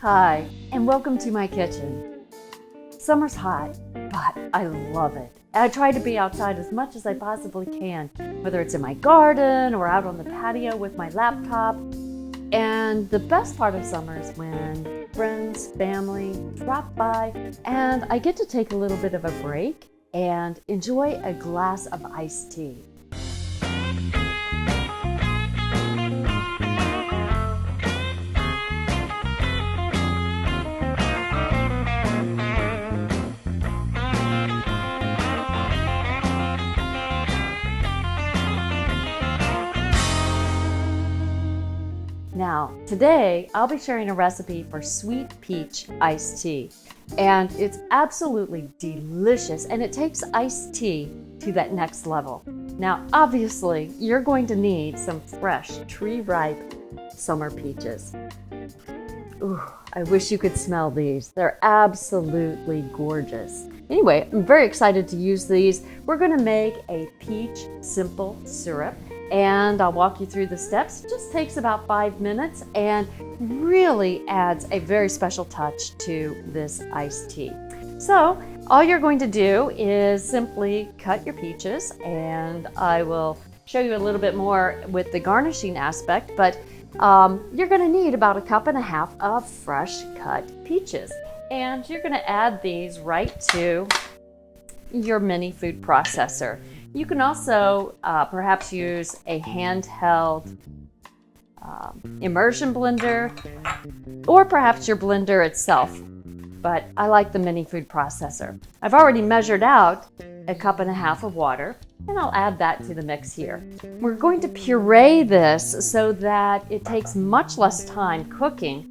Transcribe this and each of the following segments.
Hi, and welcome to my kitchen. Summer's hot, but I love it. I try to be outside as much as I possibly can, whether it's in my garden or out on the patio with my laptop. And the best part of summer is when friends, family drop by, and I get to take a little bit of a break and enjoy a glass of iced tea. Now, today I'll be sharing a recipe for sweet peach iced tea, and it's absolutely delicious, and it takes iced tea to that next level. Now, obviously, you're going to need some fresh, tree-ripe summer peaches. Ooh, I wish you could smell these. They're absolutely gorgeous. Anyway, I'm very excited to use these. We're going to make a peach simple syrup, and I'll walk you through the steps. It just takes about 5 minutes and really adds a very special touch to this iced tea. So all you're going to do is simply cut your peaches, and I will show you a little bit more with the garnishing aspect, but you're going to need about 1.5 cups of fresh cut peaches. And you're going to add these right to your mini food processor. You can also perhaps use a handheld immersion blender, or perhaps your blender itself, but I like the mini food processor. I've already measured out 1.5 cups of water, and I'll add that to the mix here. We're going to puree this so that it takes much less time cooking,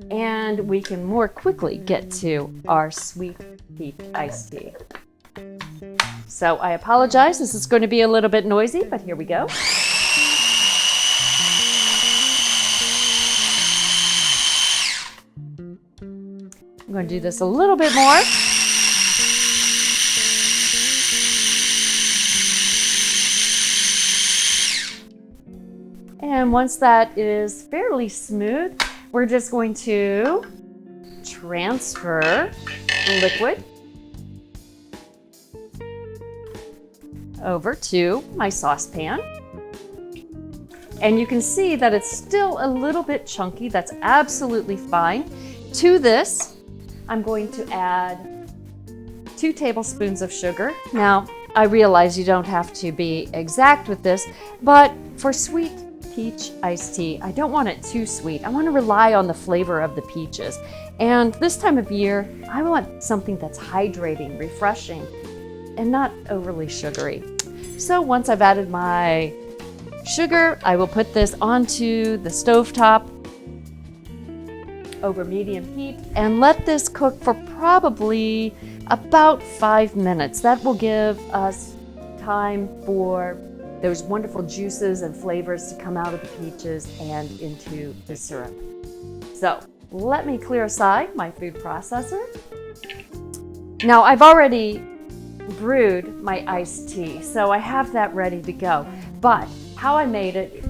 and we can more quickly get to our sweet peach iced tea. So I apologize, this is going to be a little bit noisy, but here we go. I'm going to do this a little bit more. And once that is fairly smooth, we're just going to transfer the liquid over to my saucepan. And you can see that it's still a little bit chunky. That's absolutely fine. To this, I'm going to add 2 tablespoons of sugar. Now, I realize you don't have to be exact with this, but for sweet peach iced tea, I don't want it too sweet. I want to rely on the flavor of the peaches. And this time of year, I want something that's hydrating, refreshing, and not overly sugary. So once I've added my sugar, I will put this onto the stovetop over medium heat and let this cook for probably about 5 minutes. That will give us time for those wonderful juices and flavors to come out of the peaches and into the syrup. So let me clear aside my food processor. Now I've already brewed my iced tea, so I have that ready to go. But how I made it,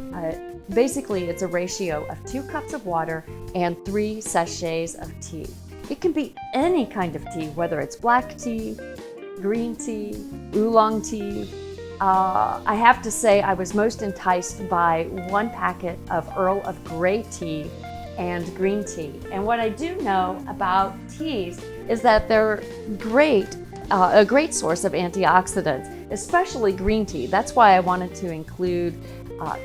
basically it's a ratio of 2 cups of water and 3 sachets of tea. It can be any kind of tea, whether it's black tea, green tea, oolong tea. I have to say I was most enticed by 1 packet of Earl of Grey tea and green tea. And what I do know about teas is that they're a great source of antioxidants, especially green tea. That's why I wanted to include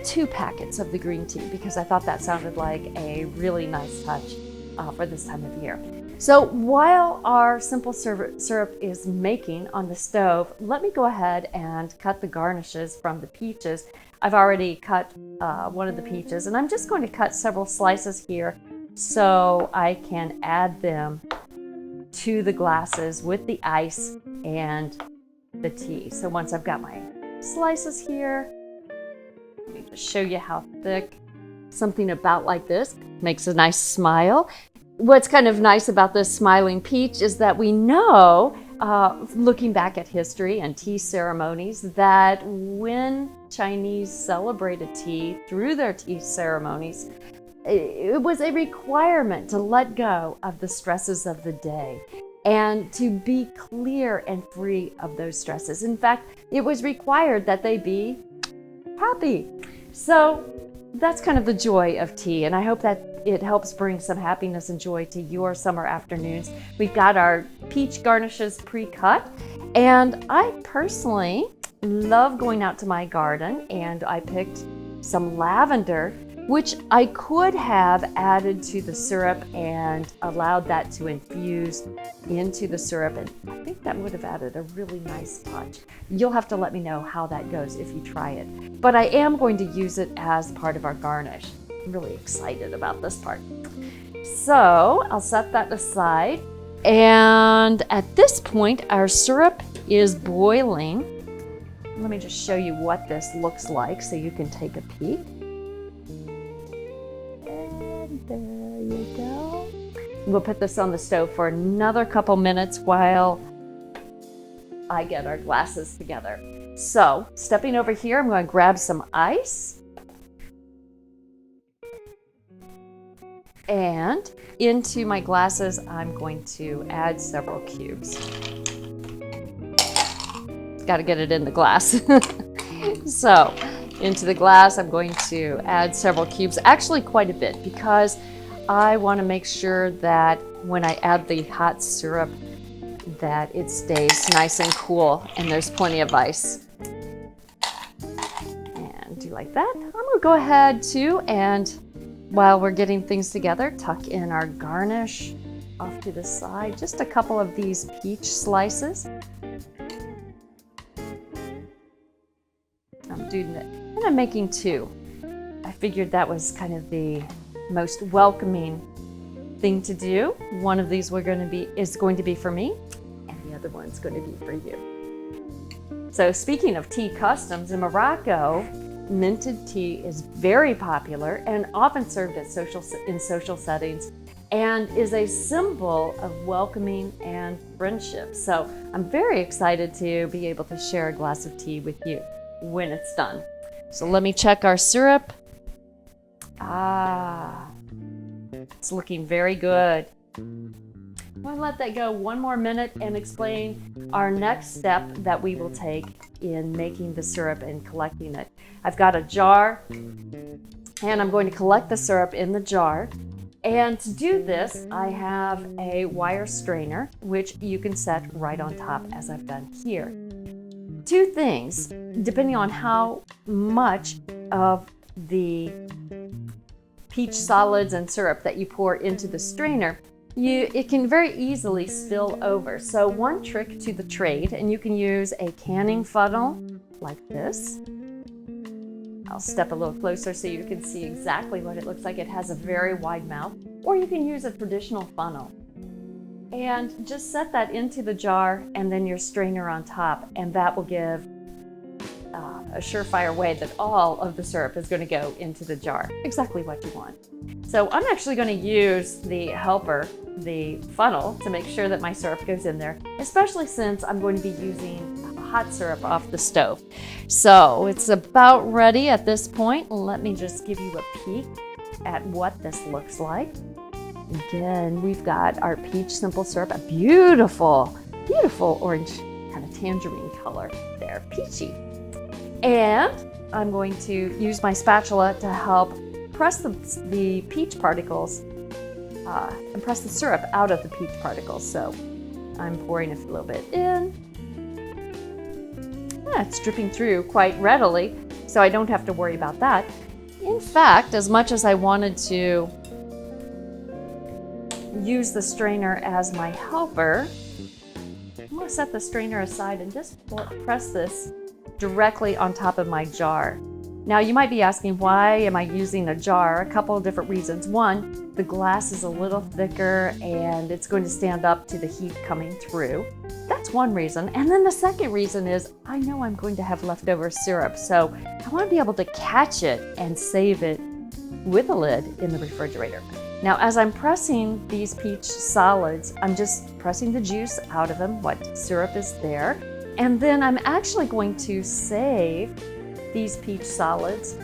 2 packets of the green tea, because I thought that sounded like a really nice touch for this time of year. So while our simple syrup is making on the stove, let me go ahead and cut the garnishes from the peaches. I've already cut one of the peaches, and I'm just going to cut several slices here so I can add them to the glasses with the ice and the tea. So once I've got my slices here, let me just show you how thick. Something about like this makes a nice smile. What's kind of nice about this smiling peach is that we know, looking back at history and tea ceremonies, that when Chinese celebrated tea through their tea ceremonies, it was a requirement to let go of the stresses of the day and to be clear and free of those stresses. In fact, it was required that they be happy. So that's kind of the joy of tea, and I hope that it helps bring some happiness and joy to your summer afternoons. We've got our peach garnishes pre-cut, and I personally love going out to my garden, and I picked some lavender, which I could have added to the syrup and allowed that to infuse into the syrup, and I think that would have added a really nice touch. You'll have to let me know how that goes if you try it. But I am going to use it as part of our garnish. I'm really excited about this part. So I'll set that aside, and at this point our syrup is boiling. Let me just show you what this looks like so you can take a peek. There you go. We'll put this on the stove for another couple minutes while I get our glasses together. So, stepping over here, I'm going to grab some ice. And into my glasses, I'm going to add several cubes. Got to get it in the glass. So, into the glass, I'm going to add several cubes, actually quite a bit, because I want to make sure that when I add the hot syrup that it stays nice and cool and there's plenty of ice. And do like that. I'm going to go ahead too, and while we're getting things together, tuck in our garnish off to the side. Just a couple of these peach slices. I'm doing it. And I'm making two. I figured that was kind of the most welcoming thing to do. One of these is going to be for me, and the other one's going to be for you. So speaking of tea customs, in Morocco, minted tea is very popular and often served in social settings, and is a symbol of welcoming and friendship. So I'm very excited to be able to share a glass of tea with you when it's done. So let me check our syrup. It's looking very good. I'm going to let that go one more minute and explain our next step that we will take in making the syrup and collecting it. I've got a jar, and I'm going to collect the syrup in the jar. And to do this, I have a wire strainer, which you can set right on top as I've done here. Two things, depending on how much of the peach solids and syrup that you pour into the strainer, it can very easily spill over. So one trick to the trade, and you can use a canning funnel like this. I'll step a little closer so you can see exactly what it looks like. It has a very wide mouth, or you can use a traditional funnel. And just set that into the jar and then your strainer on top, and that will give a surefire way that all of the syrup is going to go into the jar. Exactly what you want. So I'm actually going to use the helper, the funnel, to make sure that my syrup goes in there, especially since I'm going to be using hot syrup off the stove. So it's about ready at this point. Let me just give you a peek at what this looks like. Again, we've got our peach simple syrup, a beautiful, beautiful orange kind of tangerine color there, peachy. And I'm going to use my spatula to help press the peach particles and press the syrup out of the peach particles. So I'm pouring a little bit in. It's dripping through quite readily, so I don't have to worry about that. In fact, as much as I wanted to use the strainer as my helper, I'm going to set the strainer aside and just press this directly on top of my jar. Now you might be asking, why am I using a jar? A couple of different reasons. One, the glass is a little thicker and it's going to stand up to the heat coming through. That's one reason. And then the second reason is I know I'm going to have leftover syrup, so I want to be able to catch it and save it with a lid in the refrigerator. Now, as I'm pressing these peach solids, I'm just pressing the juice out of them, what syrup is there. And then I'm actually going to save these peach solids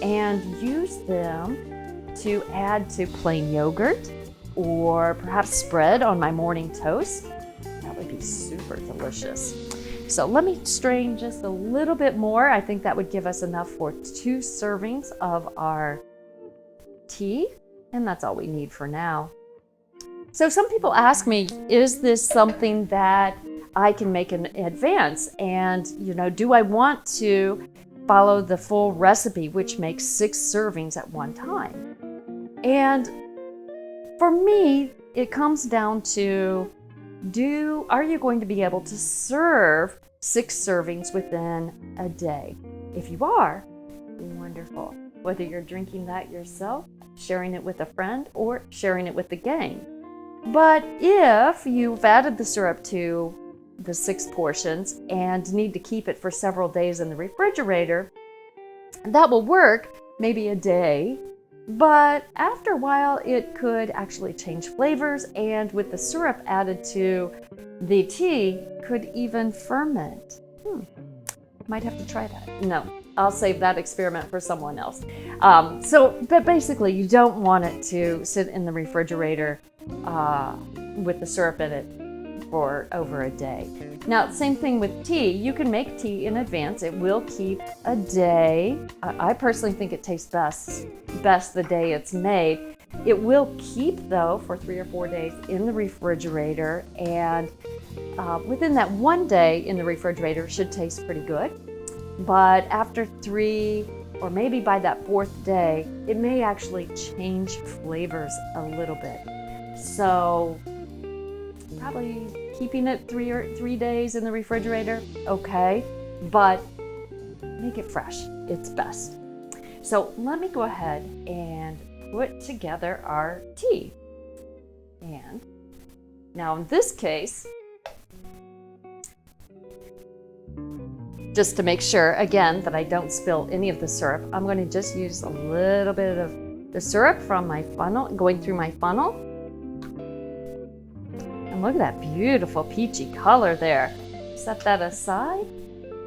and use them to add to plain yogurt or perhaps spread on my morning toast. That would be super delicious. So let me strain just a little bit more. I think that would give us enough for 2 servings of our tea, and that's all we need for now. So some people ask me, is this something that I can make in advance? And, do I want to follow the full recipe, which makes 6 servings at one time? And for me, it comes down to, are you going to be able to serve 6 servings within a day? If you are, wonderful. Whether you're drinking that yourself, sharing it with a friend, or sharing it with the gang. But if you've added the syrup to the 6 portions and need to keep it for several days in the refrigerator, that will work maybe a day. But after a while, it could actually change flavors, and with the syrup added to the tea, could even ferment. Might have to try that. No, I'll save that experiment for someone else. But basically, you don't want it to sit in the refrigerator with the syrup in it for over a day. Now, same thing with tea. You can make tea in advance. It will keep a day. I personally think it tastes best the day it's made. It will keep, though, for 3 or 4 days in the refrigerator, and within that 1 day in the refrigerator, it should taste pretty good. But after 3, or maybe by that 4th day, it may actually change flavors a little bit. So probably keeping it 3 days in the refrigerator, okay, but make it fresh. It's best. So let me go ahead and put together our tea. And now in this case, just to make sure, again, that I don't spill any of the syrup, I'm going to just use a little bit of the syrup from my funnel, going through my funnel. And look at that beautiful peachy color there. Set that aside,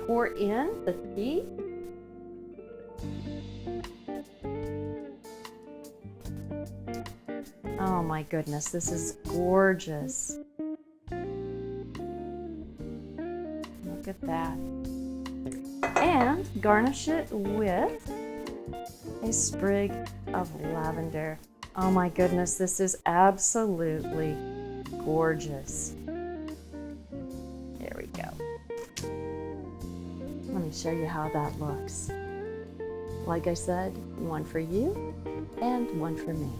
pour in the tea. Oh my goodness, this is gorgeous. Look at that. And garnish it with a sprig of lavender. Oh my goodness, this is absolutely gorgeous. There we go. Let me show you how that looks. Like I said, one for you and one for me.